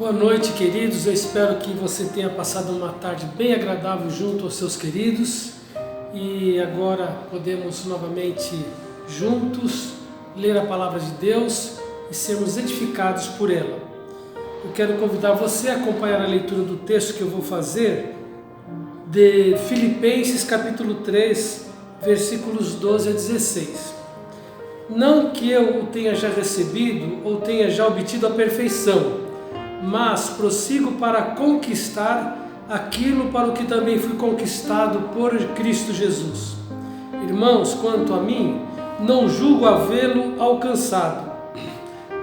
Boa noite, queridos. Eu espero que você tenha passado uma tarde bem agradável junto aos seus queridos. E agora podemos novamente juntos ler a palavra de Deus e sermos edificados por ela. Eu quero convidar você a acompanhar a leitura do texto que eu vou fazer de Filipenses capítulo 3, versículos 12 a 16. Não que eu o tenha já recebido ou tenha já obtido a perfeição, mas prossigo para conquistar aquilo para o que também fui conquistado por Cristo Jesus. Irmãos, quanto a mim, não julgo havê-lo alcançado,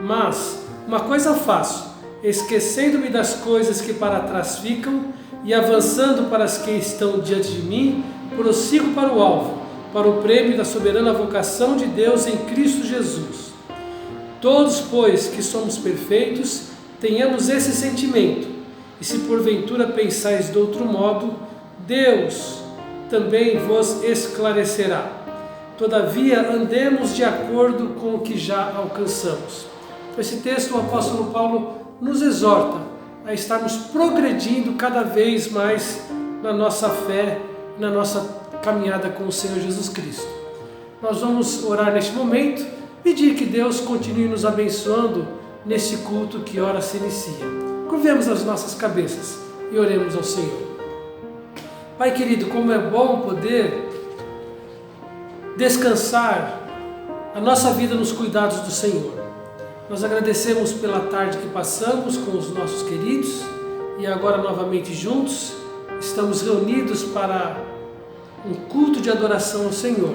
mas uma coisa faço, esquecendo-me das coisas que para trás ficam e avançando para as que estão diante de mim, prossigo para o alvo, para o prêmio da soberana vocação de Deus em Cristo Jesus. Todos, pois, que somos perfeitos, tenhamos esse sentimento, e se porventura pensais de outro modo, Deus também vos esclarecerá. Todavia, andemos de acordo com o que já alcançamos. Com esse texto, o apóstolo Paulo nos exorta a estarmos progredindo cada vez mais na nossa fé, na nossa caminhada com o Senhor Jesus Cristo. Nós vamos orar neste momento, pedir que Deus continue nos abençoando neste culto que ora se inicia. Curvemos as nossas cabeças e oremos ao Senhor. Pai querido, como é bom poder descansar a nossa vida nos cuidados do Senhor. Nós agradecemos pela tarde que passamos com os nossos queridos e agora novamente juntos estamos reunidos para um culto de adoração ao Senhor.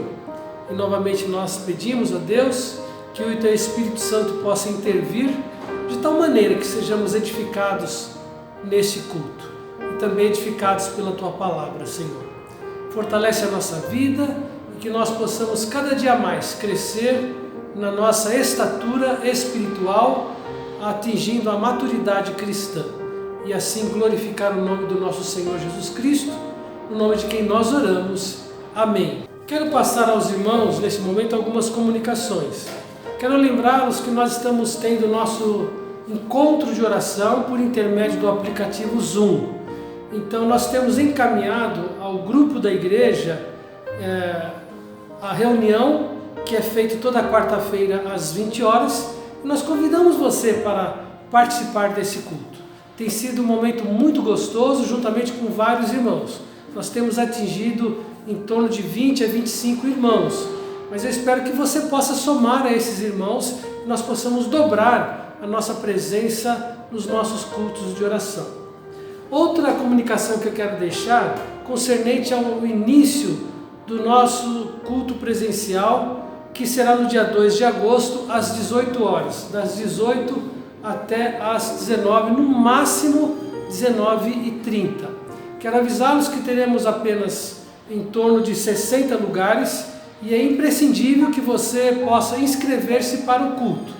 E novamente nós pedimos a Deus que o Teu Espírito Santo possa intervir de tal maneira que sejamos edificados neste culto e também edificados pela Tua Palavra, Senhor. Fortalece a nossa vida e que nós possamos cada dia mais crescer na nossa estatura espiritual, atingindo a maturidade cristã e assim glorificar o nome do nosso Senhor Jesus Cristo, no nome de quem nós oramos. Amém. Quero passar aos irmãos neste momento algumas comunicações. Quero lembrá-los que nós estamos tendo nosso encontro de oração por intermédio do aplicativo Zoom. Então nós temos encaminhado ao grupo da igreja a reunião que é feita toda quarta-feira às 20 horas. E nós convidamos você para participar desse culto. Tem sido um momento muito gostoso juntamente com vários irmãos. Nós temos atingido em torno de 20 a 25 irmãos. Mas eu espero que você possa somar a esses irmãos e nós possamos dobrar a nossa presença nos nossos cultos de oração. Outra comunicação que eu quero deixar concernente ao início do nosso culto presencial, que será no dia 2 de agosto, às 18 horas, das 18 até às 19, no máximo 19h30. Quero avisá-los que teremos apenas em torno de 60 lugares, e é imprescindível que você possa inscrever-se para o culto,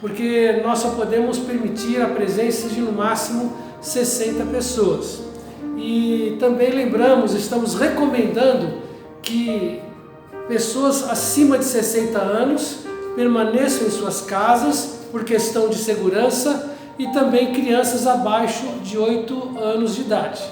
porque nós só podemos permitir a presença de no máximo 60 pessoas. E também lembramos, estamos recomendando que pessoas acima de 60 anos permaneçam em suas casas por questão de segurança e também crianças abaixo de 8 anos de idade.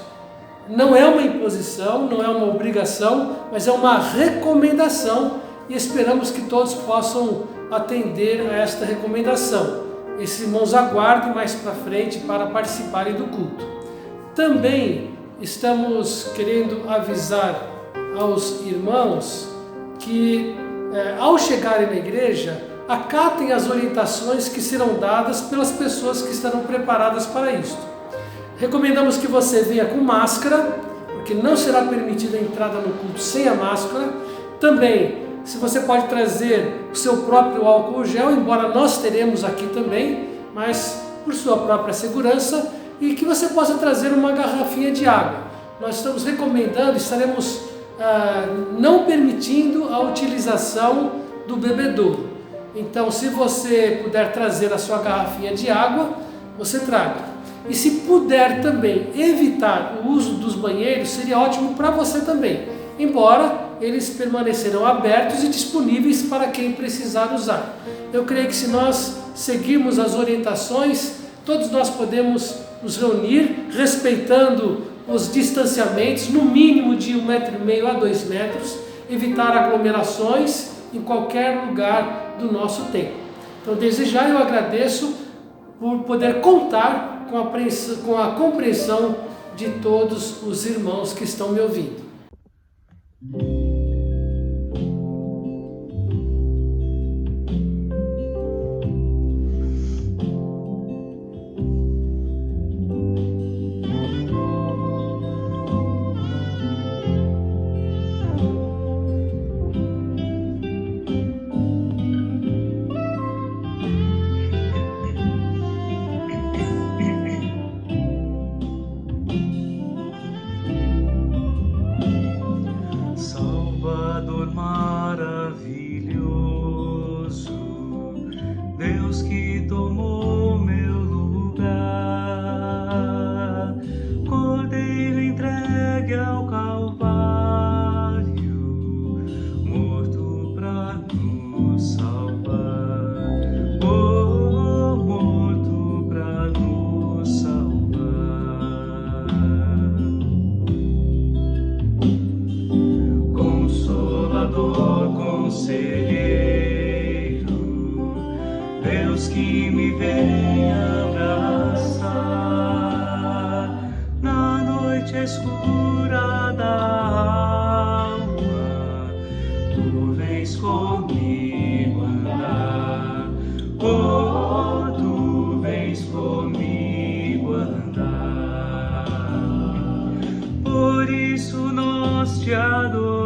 Não é uma imposição, não é uma obrigação, mas é uma recomendação e esperamos que todos possam atender a esta recomendação. Esses irmãos aguardem mais para frente para participarem do culto. Também estamos querendo avisar aos irmãos que ao chegarem na igreja, acatem as orientações que serão dadas pelas pessoas que estarão preparadas para isto. Recomendamos que você venha com máscara, porque não será permitida a entrada no culto sem a máscara. Também, se você pode trazer o seu próprio álcool gel, embora nós teremos aqui também, mas por sua própria segurança, e que você possa trazer uma garrafinha de água. Nós estamos recomendando, estaremos não permitindo a utilização do bebedouro. Então, se você puder trazer a sua garrafinha de água, você traga. E se puder também evitar o uso dos banheiros, seria ótimo para você também, embora eles permanecerão abertos e disponíveis para quem precisar usar. Eu creio que se nós seguirmos as orientações, todos nós podemos nos reunir respeitando os distanciamentos, no mínimo de 1,5 m a 2 metros, evitar aglomerações em qualquer lugar do nosso templo. Então, desde já eu agradeço por poder contar com a compreensão de todos os irmãos que estão me ouvindo. Deus que tomou meu lugar, Cordeiro entregue ao Calvário, morto pra nos salvar, oh, morto pra nos salvar. Consolador, conselheiro, Deus que me vem abraçar na noite escura da alma, tu vens comigo andar, oh, tu vens comigo andar. Por isso nós te adoramos,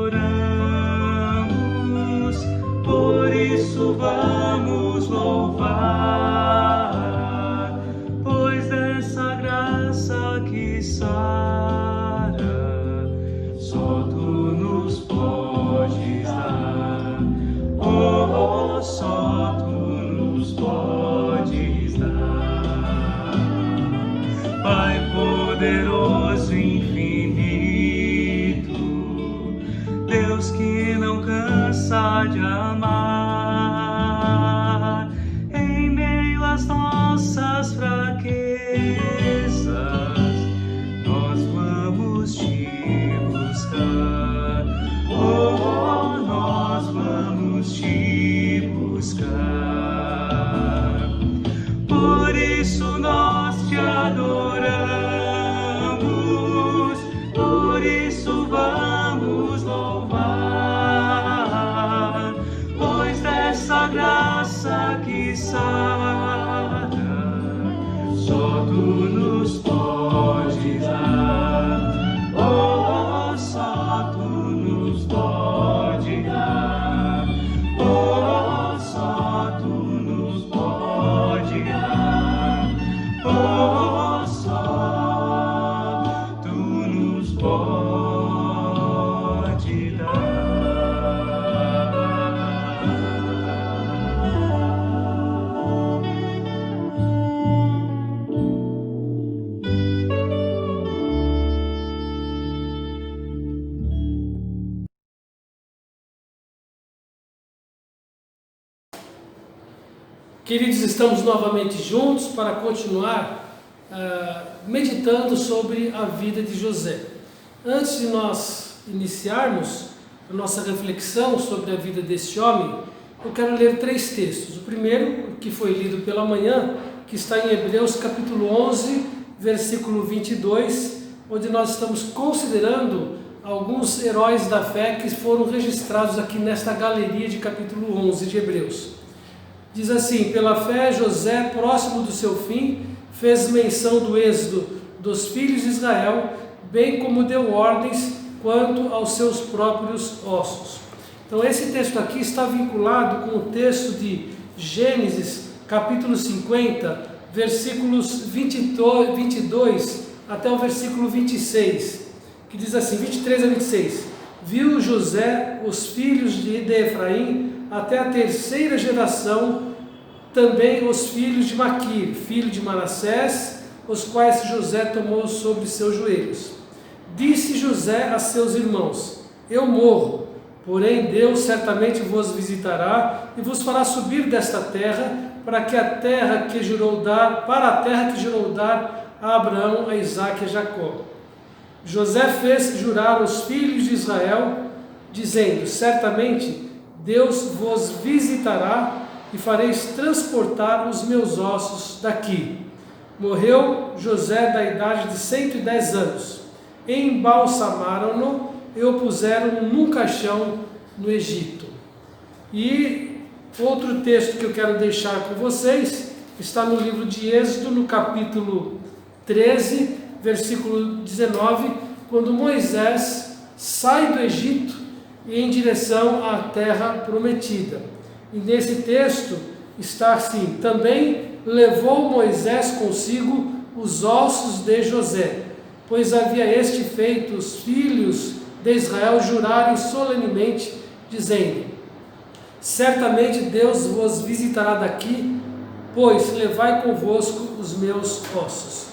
por isso vamos louvar, pois dessa graça que sara, só tu nos podes dar, oh, só tu nos podes dar. Pai poderoso e infinito, Deus que não cansa de amar, em meio às nossas fraquezas, nós vamos te buscar, oh, nós vamos te buscar. Por isso nós te adoramos, por isso vamos louvar, pois dessa graça que sara, só tu nos podes dar, oh, só tu nos podes dar, oh, só tu nos podes dar, oh, só tu nos podes dar. Queridos, estamos novamente juntos para continuar meditando sobre a vida de José. Antes de nós iniciarmos a nossa reflexão sobre a vida deste homem, eu quero ler 3 textos. O primeiro, que foi lido pela manhã, que está em Hebreus capítulo 11, versículo 22, onde nós estamos considerando alguns heróis da fé que foram registrados aqui nesta galeria de capítulo 11 de Hebreus. Diz assim: pela fé José, próximo do seu fim, fez menção do êxodo dos filhos de Israel, bem como deu ordens quanto aos seus próprios ossos. Então esse texto aqui está vinculado com o texto de Gênesis capítulo 50, versículos 22 até o versículo 26, que diz assim, 23 a 26: viu José os filhos de Efraim até a 3ª geração, também os filhos de Maquir, filho de Manassés, os quais José tomou sobre seus joelhos. Disse José a seus irmãos: eu morro, porém Deus certamente vos visitará e vos fará subir desta terra, para a terra que jurou dar a Abraão, a Isaque e a Jacó. José fez jurar os filhos de Israel, dizendo: certamente Deus vos visitará e fareis transportar os meus ossos daqui. Morreu José da idade de 110 anos. Embalsamaram-no e o puseram num caixão no Egito. E outro texto que eu quero deixar com vocês está no livro de Êxodo, no capítulo 13, versículo 19, quando Moisés sai do Egito em direção à terra prometida. E nesse texto está assim: também levou Moisés consigo os ossos de José, pois havia este feito os filhos de Israel jurarem solenemente, dizendo: certamente Deus vos visitará daqui, pois levai convosco os meus ossos.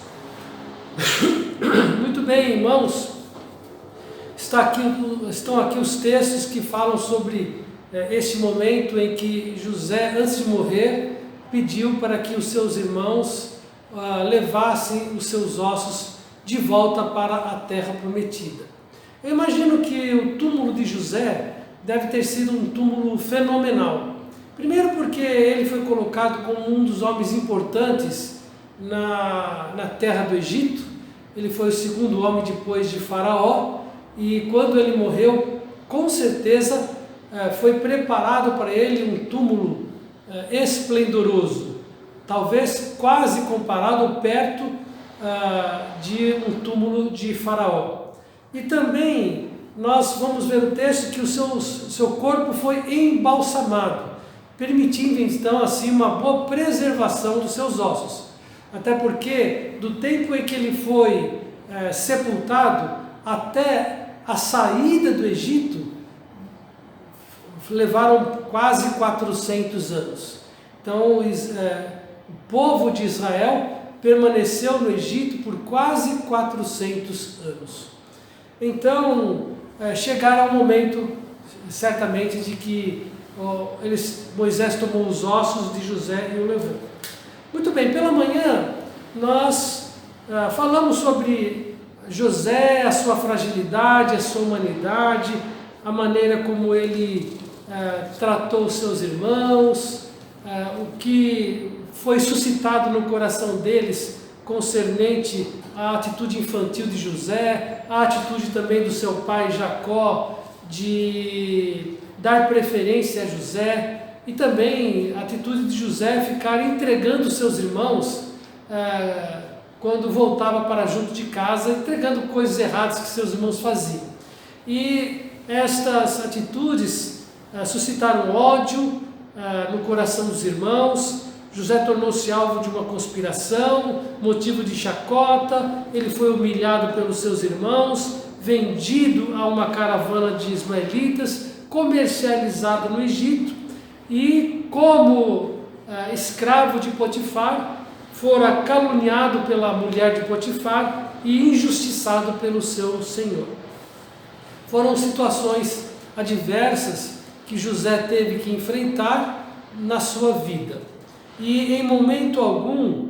Muito bem, irmãos, estão aqui os textos que falam sobre este momento em que José, antes de morrer, pediu para que os seus irmãos levassem os seus ossos de volta para a terra prometida. Eu imagino que o túmulo de José deve ter sido um túmulo fenomenal. Primeiro porque ele foi colocado como um dos homens importantes na terra do Egito. Ele foi o segundo homem depois de Faraó, e quando ele morreu, com certeza foi preparado para ele um túmulo esplendoroso, talvez quase comparado perto de um túmulo de Faraó. E também nós vamos ver o texto que o seu corpo foi embalsamado, permitindo então assim uma boa preservação dos seus ossos. Até porque do tempo em que ele foi sepultado até a saída do Egito, levaram quase 400 anos. Então o povo de Israel permaneceu no Egito por quase 400 anos. Então chegaram ao momento, certamente, de que Moisés tomou os ossos de José e o levou. Muito bem, pela manhã nós falamos sobre José, a sua fragilidade, a sua humanidade, a maneira como ele tratou os seus irmãos, o que foi suscitado no coração deles concernente à atitude infantil de José, a atitude também do seu pai Jacó de dar preferência a José, e também a atitude de José ficar entregando seus irmãos quando voltava para junto de casa, entregando coisas erradas que seus irmãos faziam. E estas atitudes suscitaram ódio no coração dos irmãos. José tornou-se alvo de uma conspiração, motivo de chacota. Ele foi humilhado pelos seus irmãos, vendido a uma caravana de ismaelitas, comercializado no Egito, e como escravo de Potifar, fora caluniado pela mulher de Potifar e injustiçado pelo seu senhor. Foram situações adversas que José teve que enfrentar na sua vida. E em momento algum,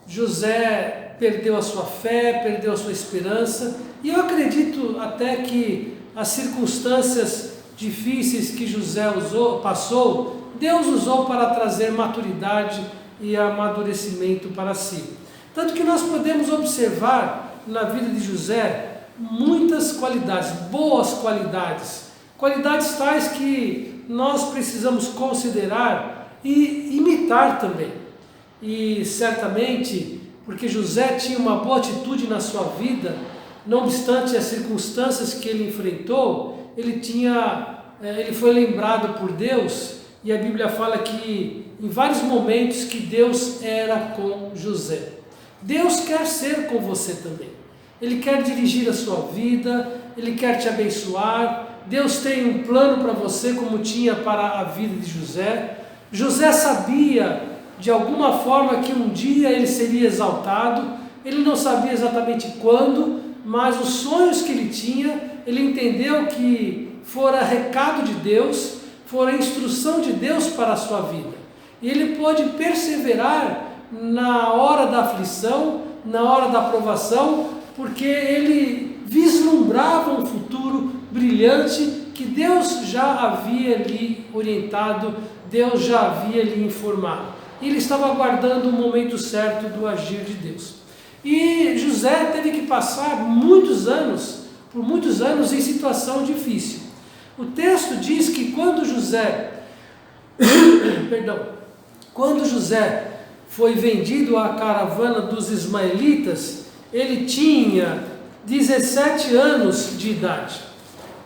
José perdeu a sua fé, perdeu a sua esperança, e eu acredito até que as circunstâncias difíceis que José passou, Deus usou para trazer maturidade e amadurecimento para si. Tanto que nós podemos observar na vida de José muitas qualidades, boas qualidades, qualidades tais que nós precisamos considerar e imitar também. E certamente, porque José tinha uma boa atitude na sua vida, não obstante as circunstâncias que ele enfrentou, ele foi lembrado por Deus, e a Bíblia fala que em vários momentos que Deus era com José. Deus quer ser com você também. Ele quer dirigir a sua vida, Ele quer te abençoar. Deus tem um plano para você, como tinha para a vida de José. José sabia de alguma forma que um dia ele seria exaltado. Ele não sabia exatamente quando, mas os sonhos que ele tinha, ele entendeu que fora recado de Deus, fora instrução de Deus para a sua vida. E ele pôde perseverar na hora da aflição, na hora da provação, porque ele vislumbrava um futuro brilhante que Deus já havia lhe orientado, Deus já havia lhe informado. Ele estava aguardando o momento certo do agir de Deus. E José teve que passar por muitos anos em situação difícil. O texto diz que quando José foi vendido à caravana dos ismaelitas, ele tinha 17 anos de idade.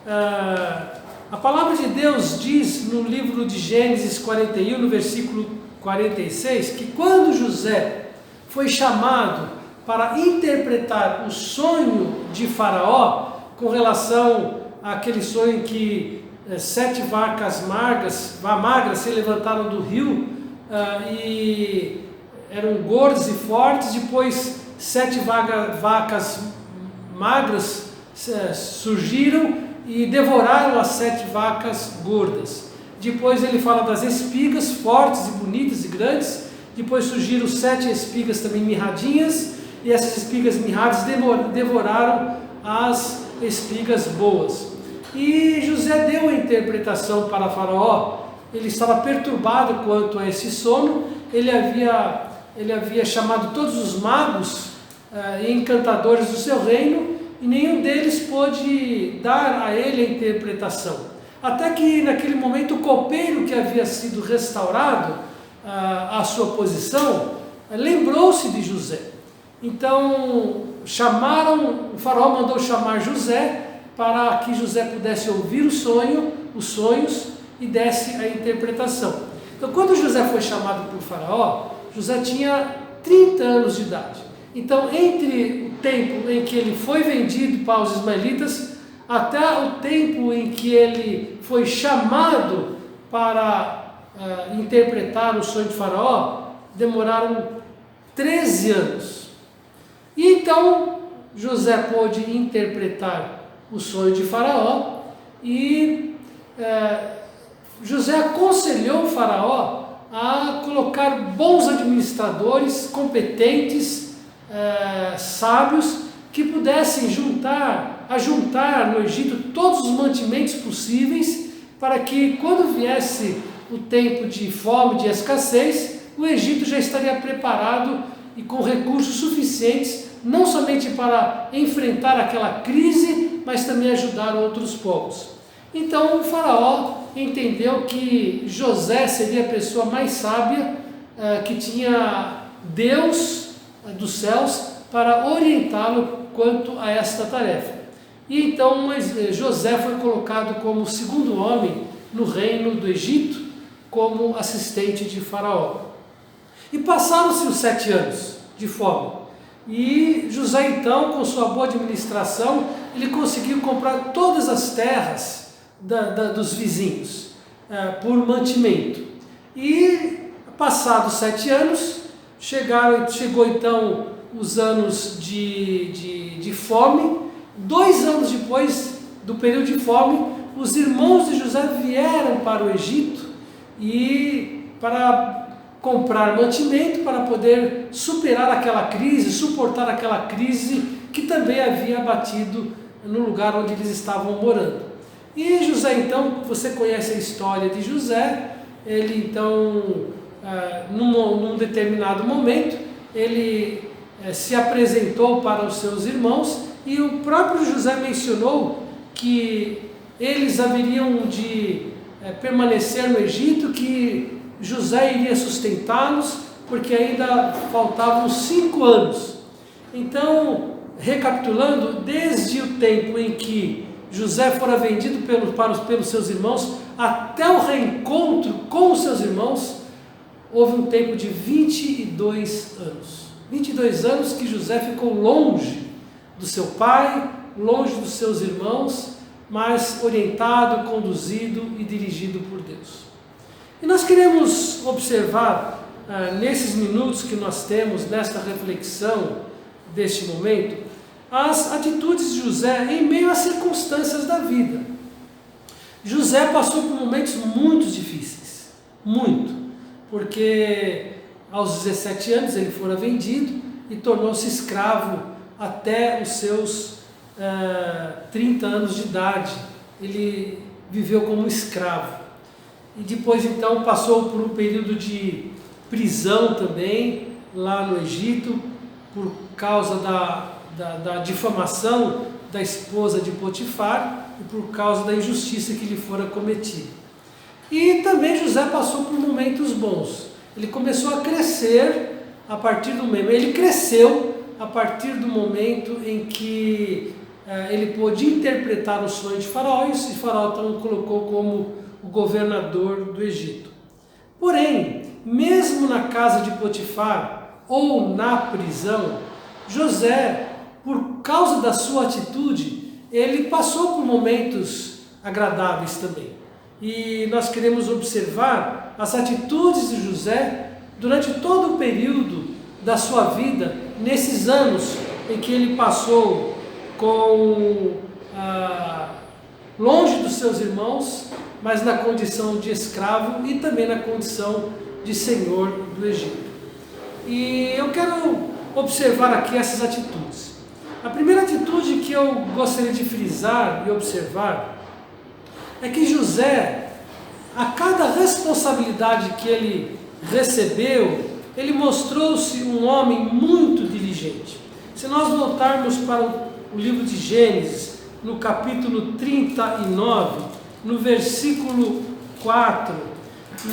A palavra de Deus diz no livro de Gênesis 41, no versículo 46, que quando José foi chamado para interpretar o sonho de Faraó, com relação àquele sonho que 7 vacas magras se levantaram do rio e eram gordas e fortes, depois 7 vacas magras surgiram e devoraram as 7 vacas gordas. Depois ele fala das espigas fortes e bonitas e grandes, depois surgiram 7 espigas também mirradinhas, e essas espigas mirradas devoraram as espigas boas. E José deu a interpretação para Faraó. Ele estava perturbado quanto a esse sono. Ele havia chamado todos os magos e encantadores do seu reino, e nenhum deles pôde dar a ele a interpretação. Até que naquele momento o copeiro que havia sido restaurado à sua posição lembrou-se de José. Então o faraó mandou chamar José para que José pudesse ouvir os sonhos e desse a interpretação. Então quando José foi chamado por faraó, José tinha 30 anos de idade. Então entre o tempo em que ele foi vendido para os ismaelitas até o tempo em que ele foi chamado para interpretar o sonho de faraó, demoraram 13 anos. E então José pôde interpretar o sonho de faraó e José aconselhou o faraó a colocar bons administradores, competentes, sábios, que pudessem juntar no Egito todos os mantimentos possíveis, para que quando viesse o tempo de fome, de escassez, o Egito já estaria preparado e com recursos suficientes, não somente para enfrentar aquela crise, mas também ajudar outros povos. Então o faraó entendeu que José seria a pessoa mais sábia, que tinha Deus dos céus para orientá-lo quanto a esta tarefa. E então José foi colocado como o segundo homem no reino do Egito, como assistente de faraó. E passaram-se os 7 anos de fome. E José então, com sua boa administração, ele conseguiu comprar todas as terras dos vizinhos por mantimento. E passados 7 anos, chegou então os anos de fome. 2 anos depois do período de fome, os irmãos de José vieram para o Egito e para comprar mantimento para poder superar aquela crise, suportar aquela crise que também havia abatido no lugar onde eles estavam morando. E José então, você conhece a história de José, ele então, num determinado momento, ele se apresentou para os seus irmãos e o próprio José mencionou que eles haveriam de permanecer no Egito, que José iria sustentá-los, porque ainda faltavam 5 anos. Então, recapitulando, desde o tempo em que José fora vendido pelos seus irmãos, até o reencontro com os seus irmãos, houve um tempo de 22 anos. 22 anos que José ficou longe do seu pai, longe dos seus irmãos, mas orientado, conduzido e dirigido por Deus. E nós queremos observar, nesses minutos que nós temos, nesta reflexão deste momento, as atitudes de José em meio às circunstâncias da vida. José passou por momentos muito difíceis, muito, porque aos 17 anos ele fora vendido e tornou-se escravo até os seus 30 anos de idade. Ele viveu como escravo. E depois então passou por um período de prisão também, lá no Egito, por causa da difamação da esposa de Potifar e por causa da injustiça que lhe fora cometida. E também José passou por momentos bons. Ele começou a crescer a partir do momento, ele cresceu a partir do momento em que ele pôde interpretar o sonho de Faraó, e Faraó então o colocou como o governador do Egito. Porém, mesmo na casa de Potifar ou na prisão, José, por causa da sua atitude, ele passou por momentos agradáveis também. E nós queremos observar as atitudes de José durante todo o período da sua vida, nesses anos em que ele passou longe dos seus irmãos, mas na condição de escravo e também na condição de senhor do Egito. E eu quero observar aqui essas atitudes. A primeira atitude que eu gostaria de frisar e observar é que José, a cada responsabilidade que ele recebeu, ele mostrou-se um homem muito diligente. Se nós voltarmos para o livro de Gênesis, no capítulo 39, no versículo 4,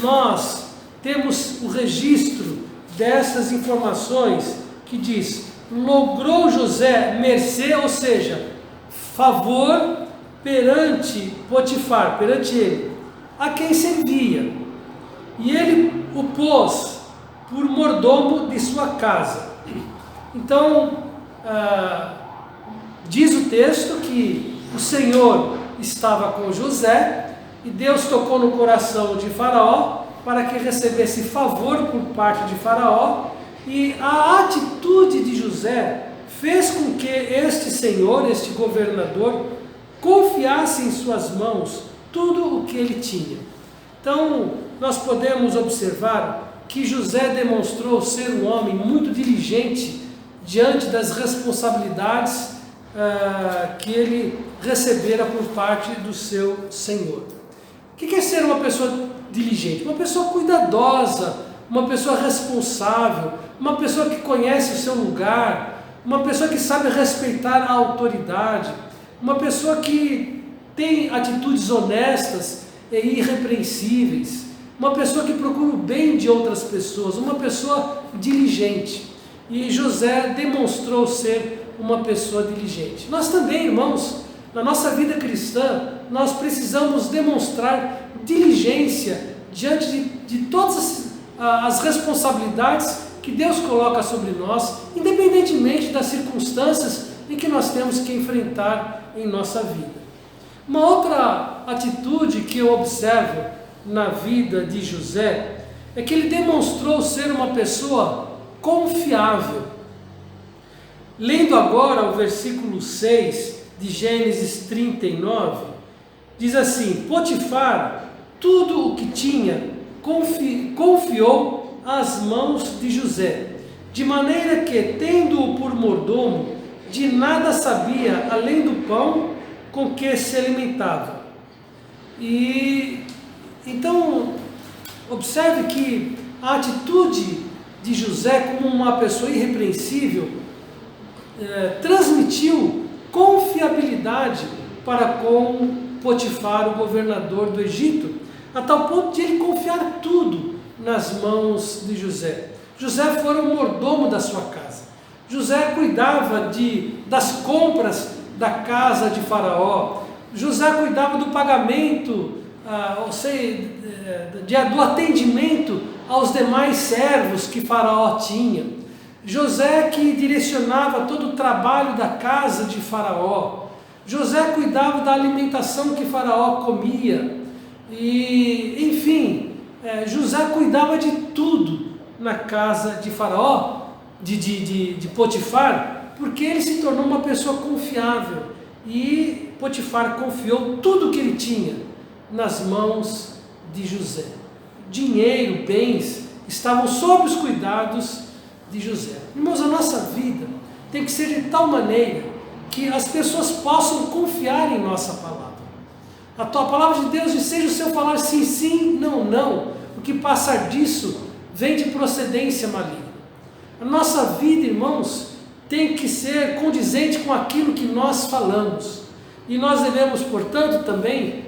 nós temos o registro dessas informações que diz: logrou José mercê, ou seja, favor perante Potifar, perante ele, a quem servia, e ele o pôs por mordomo de sua casa. Então, diz o texto que o Senhor estava com José e Deus tocou no coração de Faraó para que recebesse favor por parte de Faraó, e a atitude de José fez com que este senhor, este governador, confiasse em suas mãos tudo o que ele tinha. Então, nós podemos observar que José demonstrou ser um homem muito diligente diante das responsabilidades que ele recebera por parte do seu senhor. O que é ser uma pessoa diligente? Uma pessoa cuidadosa, uma pessoa responsável, uma pessoa que conhece o seu lugar, uma pessoa que sabe respeitar a autoridade, uma pessoa que tem atitudes honestas e irrepreensíveis, uma pessoa que procura o bem de outras pessoas, uma pessoa diligente. E José demonstrou ser uma pessoa diligente. Nós também, irmãos, na nossa vida cristã, nós precisamos demonstrar diligência diante de todas as responsabilidades que Deus coloca sobre nós, independentemente das circunstâncias em que nós temos que enfrentar em nossa vida. Uma outra atitude que eu observo na vida de José é que ele demonstrou ser uma pessoa confiável. Lendo agora o versículo 6 de Gênesis 39, diz assim: Potifar, tudo o que tinha, confiou às mãos de José, de maneira que, tendo-o por mordomo, de nada sabia além do pão com que se alimentava. E então, observe que a atitude de José como uma pessoa irrepreensível transmitiu confiabilidade para com Potifar, o governador do Egito, a tal ponto de ele confiar tudo nas mãos de José. José fora o mordomo da sua casa. José cuidava das compras da casa de Faraó. José cuidava do pagamento, do atendimento aos demais servos que Faraó tinha. José que direcionava todo o trabalho da casa de Faraó. José cuidava da alimentação que Faraó comia. E, enfim, José cuidava de tudo na casa de Faraó, de Potifar, porque ele se tornou uma pessoa confiável. E Potifar confiou tudo o que ele tinha nas mãos de José. Dinheiro, bens, estavam sob os cuidados de José. Irmãos, a nossa vida tem que ser de tal maneira que as pessoas possam confiar em nossa palavra. A tua palavra de Deus diz: seja o seu falar sim, sim, não, não. O que passar disso vem de procedência maligna. A nossa vida, irmãos, tem que ser condizente com aquilo que nós falamos. E nós devemos, portanto, também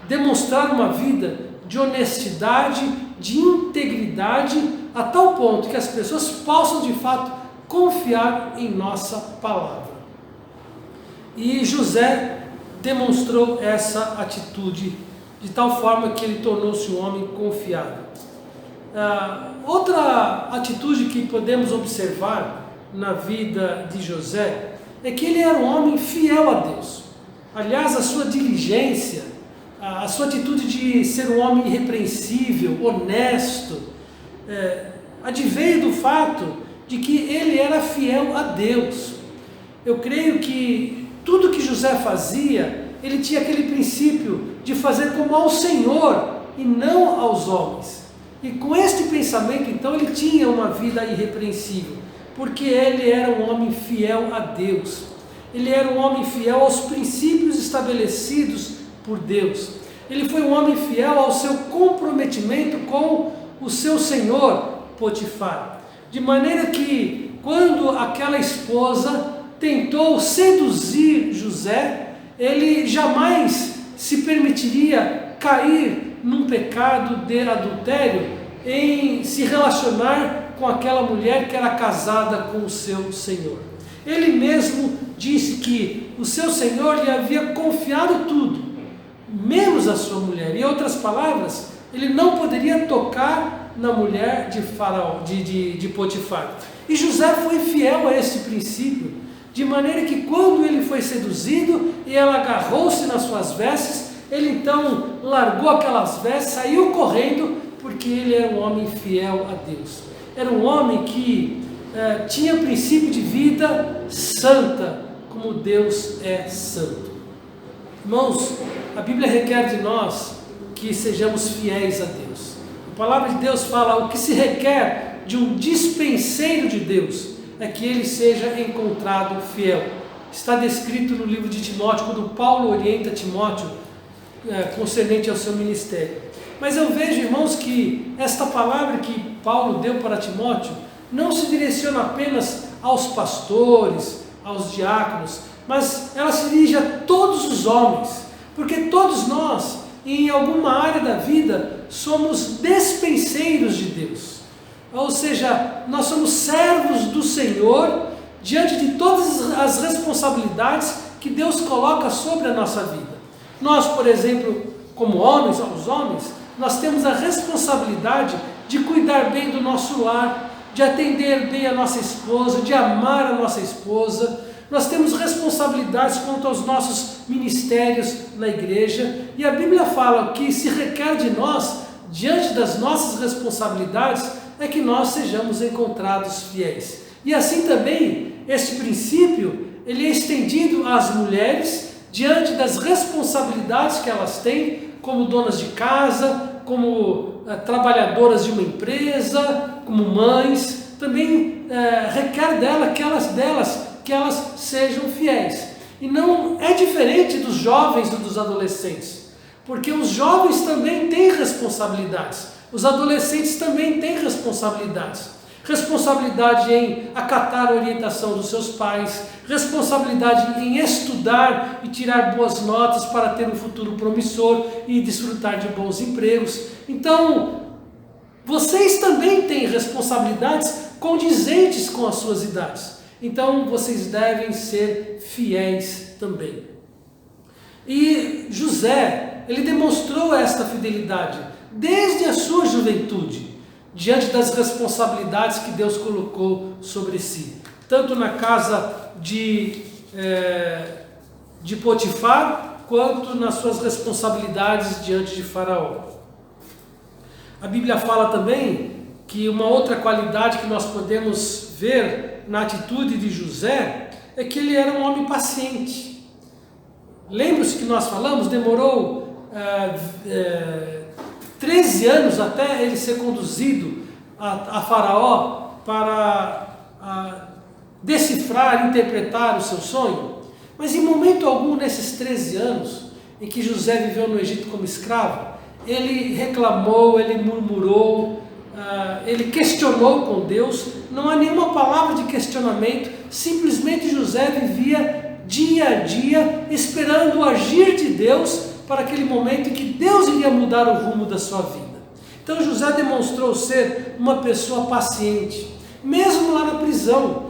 demonstrar uma vida de honestidade, de integridade, a tal ponto que as pessoas possam de fato confiar em nossa palavra. E José demonstrou essa atitude de tal forma que ele tornou-se um homem confiável. Outra atitude que podemos observar na vida de José é que ele era um homem fiel a Deus. Aliás, a sua diligência, a sua atitude de ser um homem irrepreensível, honesto, adveio do fato de que ele era fiel a Deus. Eu creio que tudo que José fazia, ele tinha aquele princípio de fazer como ao Senhor e não aos homens. E com este pensamento, então, ele tinha uma vida irrepreensível, porque ele era um homem fiel a Deus. Ele era um homem fiel aos princípios estabelecidos por Deus. Ele foi um homem fiel ao seu comprometimento com o seu senhor Potifar. De maneira que, quando aquela esposa tentou seduzir José, ele jamais se permitiria cair num pecado de adultério em se relacionar com aquela mulher que era casada com o seu senhor. Ele mesmo disse que o seu senhor lhe havia confiado tudo, menos a sua mulher. Em outras palavras, ele não poderia tocar na mulher de Faraó, de Potifar. E José foi fiel a esse princípio, de maneira que quando ele foi seduzido e ela agarrou-se nas suas vestes, ele então largou aquelas vestes, saiu correndo, porque ele era um homem fiel a Deus. Era um homem que tinha princípio de vida santa, como Deus é santo. Irmãos, a Bíblia requer de nós que sejamos fiéis a Deus. A palavra de Deus fala: o que se requer de um dispenseiro de Deus é que ele seja encontrado fiel. Está descrito no livro de Timóteo, quando Paulo orienta Timóteo concernente ao seu ministério. Mas eu vejo, irmãos, que esta palavra que Paulo deu para Timóteo não se direciona apenas aos pastores, aos diáconos, mas ela se dirige a todos os homens, porque todos nós, em alguma área da vida, somos despenseiros de Deus. Ou seja, nós somos servos do Senhor diante de todas as responsabilidades que Deus coloca sobre a nossa vida. Nós, por exemplo, como homens, aos homens, nós temos a responsabilidade de cuidar bem do nosso lar, de atender bem a nossa esposa, de amar a nossa esposa. Nós temos responsabilidades quanto aos nossos ministérios na igreja, e a Bíblia fala que se requer de nós, diante das nossas responsabilidades, é que nós sejamos encontrados fiéis. E assim também, este princípio, ele é estendido às mulheres, diante das responsabilidades que elas têm, como donas de casa, como trabalhadoras de uma empresa, como mães. Também requer delas que elas sejam fiéis. E não é diferente dos jovens ou dos adolescentes, porque os jovens também têm responsabilidades, os adolescentes também têm responsabilidades. Responsabilidade em acatar a orientação dos seus pais, responsabilidade em estudar e tirar boas notas para ter um futuro promissor e desfrutar de bons empregos. Então, vocês também têm responsabilidades condizentes com as suas idades. Então, vocês devem ser fiéis também. E José, ele demonstrou esta fidelidade desde a sua juventude, diante das responsabilidades que Deus colocou sobre si, tanto na casa de Potifar, quanto nas suas responsabilidades diante de Faraó. A Bíblia fala também que uma outra qualidade que nós podemos ver na atitude de José é que ele era um homem paciente. Lembra-se que nós falamos, demorou 13 anos até ele ser conduzido a Faraó para decifrar, interpretar o seu sonho. Mas em momento algum, nesses 13 anos em que José viveu no Egito como escravo, ele reclamou, ele murmurou, ele questionou com Deus. Não há nenhuma palavra de questionamento, simplesmente José vivia dia a dia esperando o agir de Deus para aquele momento em que Deus iria mudar o rumo da sua vida. Então José demonstrou ser uma pessoa paciente, mesmo lá na prisão.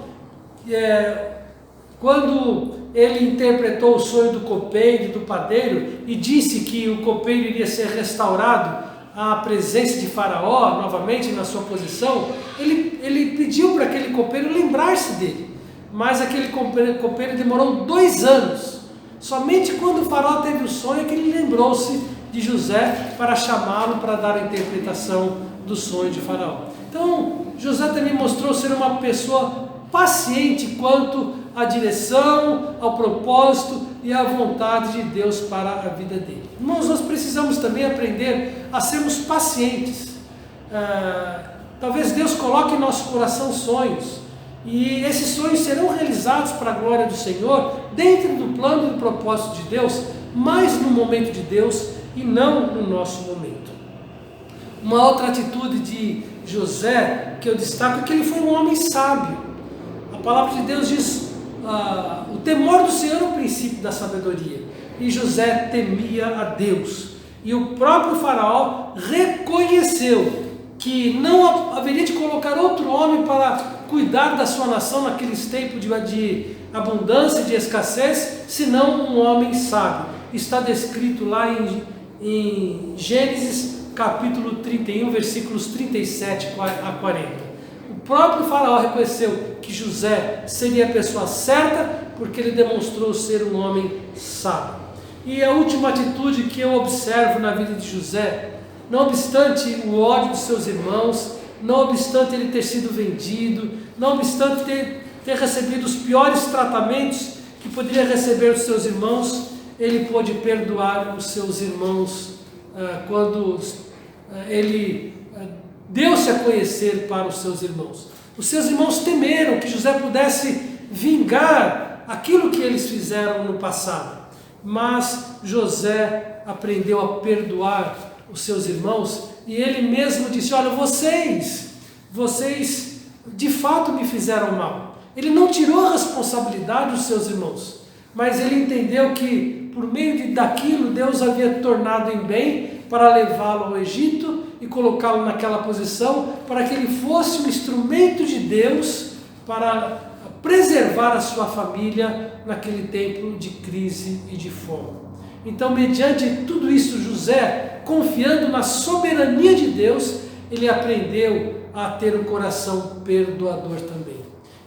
Quando ele interpretou o sonho do copeiro e do padeiro e disse que o copeiro iria ser restaurado à presença de Faraó, novamente na sua posição, ele pediu para aquele copeiro lembrar-se dele. Mas aquele copeiro demorou 2 anos. Somente quando o Faraó teve o sonho é que ele lembrou-se de José para chamá-lo para dar a interpretação do sonho de Faraó. Então, José também mostrou ser uma pessoa paciente quanto à direção, ao propósito e à vontade de Deus para a vida dele. Irmãos, nós precisamos também aprender a sermos pacientes. Talvez Deus coloque em nosso coração sonhos, e esses sonhos serão realizados para a glória do Senhor, dentro do plano e do propósito de Deus, mas no momento de Deus e não no nosso momento. Uma outra atitude de José que eu destaco é que ele foi um homem sábio. A palavra de Deus diz: o temor do Senhor é o princípio da sabedoria. E José temia a Deus. E o próprio Faraó reconheceu que não haveria de colocar outro homem para cuidar da sua nação naqueles tempos de abundância e de escassez, senão um homem sábio. Está descrito lá em Gênesis capítulo 31, versículos 37 a 40. O próprio Faraó reconheceu que José seria a pessoa certa, porque ele demonstrou ser um homem sábio. E a última atitude que eu observo na vida de José, não obstante o ódio dos seus irmãos, não obstante ele ter sido vendido, não obstante ter recebido os piores tratamentos que poderia receber dos seus irmãos, ele pôde perdoar os seus irmãos quando ele deu-se a conhecer para os seus irmãos. Os seus irmãos temeram que José pudesse vingar aquilo que eles fizeram no passado, mas José aprendeu a perdoar os seus irmãos, e ele mesmo disse: olha, vocês de fato me fizeram mal. Ele não tirou a responsabilidade dos seus irmãos, mas ele entendeu que por meio daquilo Deus havia tornado em bem para levá-lo ao Egito e colocá-lo naquela posição, para que ele fosse um instrumento de Deus para preservar a sua família naquele tempo de crise e de fome. Então, mediante tudo isso, José, confiando na soberania de Deus, ele aprendeu a ter um coração perdoador também.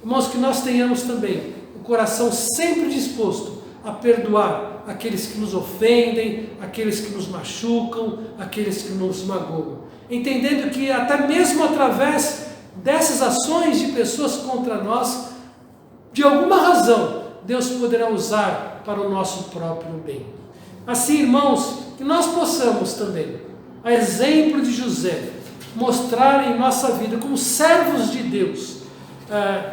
Irmãos, que nós tenhamos também o coração sempre disposto a perdoar aqueles que nos ofendem, aqueles que nos machucam, aqueles que nos magoam. Entendendo que até mesmo através dessas ações de pessoas contra nós, de alguma razão, Deus poderá usar para o nosso próprio bem. Assim, irmãos, que nós possamos também, a exemplo de José, mostrar em nossa vida como servos de Deus,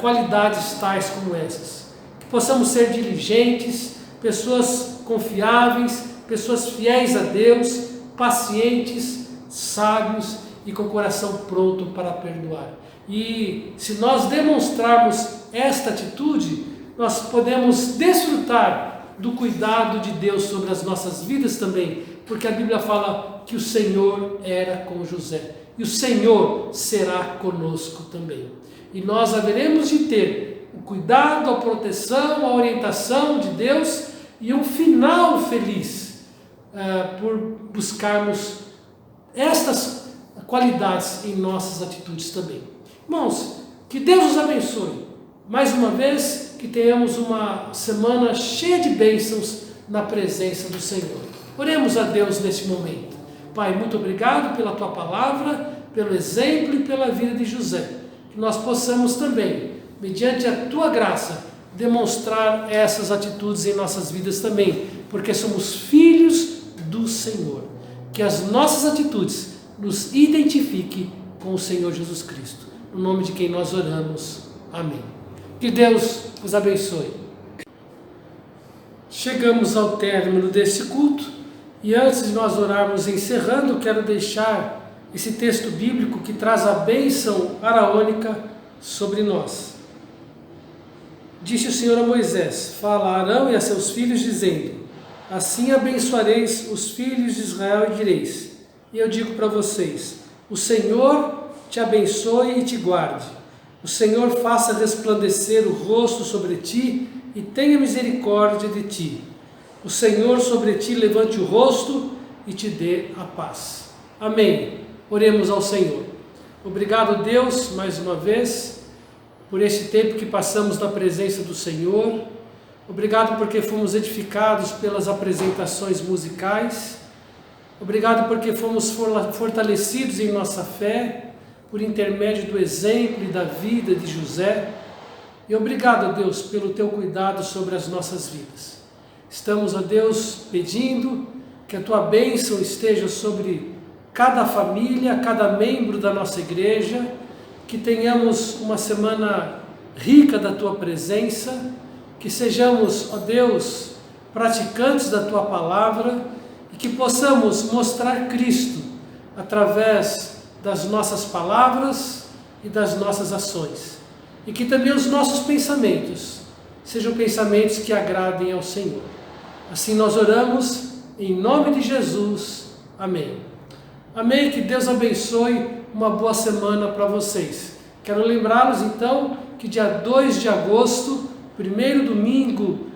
qualidades tais como essas. Que possamos ser diligentes, pessoas confiáveis, pessoas fiéis a Deus, pacientes, sábios e com o coração pronto para perdoar. E se nós demonstrarmos esta atitude, nós podemos desfrutar do cuidado de Deus sobre as nossas vidas também, porque a Bíblia fala que o Senhor era com José, e o Senhor será conosco também. E nós haveremos de ter o cuidado, a proteção, a orientação de Deus e um final feliz por buscarmos estas qualidades em nossas atitudes também. Irmãos, que Deus os abençoe. Mais uma vez, que tenhamos uma semana cheia de bênçãos na presença do Senhor. Oremos a Deus neste momento. Pai, muito obrigado pela Tua palavra, pelo exemplo e pela vida de José. Que nós possamos também, mediante a Tua graça, demonstrar essas atitudes em nossas vidas também, porque somos filhos do Senhor. Que as nossas atitudes nos identifiquem com o Senhor Jesus Cristo. No nome de quem nós oramos. Amém. Que Deus os abençoe. Chegamos ao término desse culto e antes de nós orarmos encerrando, quero deixar esse texto bíblico que traz a bênção araônica sobre nós. Disse o Senhor a Moisés: fala a Arão e a seus filhos, dizendo: assim abençoareis os filhos de Israel e direis. E eu digo para vocês: o Senhor te abençoe e te guarde. O Senhor faça resplandecer o rosto sobre ti e tenha misericórdia de ti. O Senhor sobre ti levante o rosto e te dê a paz. Amém. Oremos ao Senhor. Obrigado, Deus, mais uma vez, por este tempo que passamos na presença do Senhor. Obrigado porque fomos edificados pelas apresentações musicais. Obrigado porque fomos fortalecidos em nossa fé, por intermédio do exemplo e da vida de José. E obrigado, Deus, pelo teu cuidado sobre as nossas vidas. Estamos, ó Deus, pedindo que a tua bênção esteja sobre cada família, cada membro da nossa igreja, que tenhamos uma semana rica da tua presença, que sejamos, ó Deus, praticantes da tua palavra e que possamos mostrar Cristo através das nossas palavras e das nossas ações. E que também os nossos pensamentos sejam pensamentos que agradem ao Senhor. Assim nós oramos em nome de Jesus. Amém. Amém. Que Deus abençoe. Uma boa semana para vocês. Quero lembrá-los então que dia 2 de agosto, primeiro domingo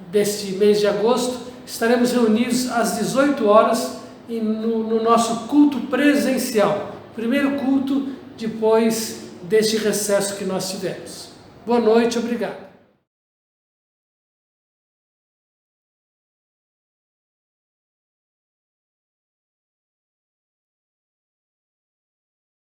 deste mês de agosto, estaremos reunidos às 18 horas no nosso culto presencial. Primeiro culto depois deste recesso que nós tivemos. Boa noite, obrigado.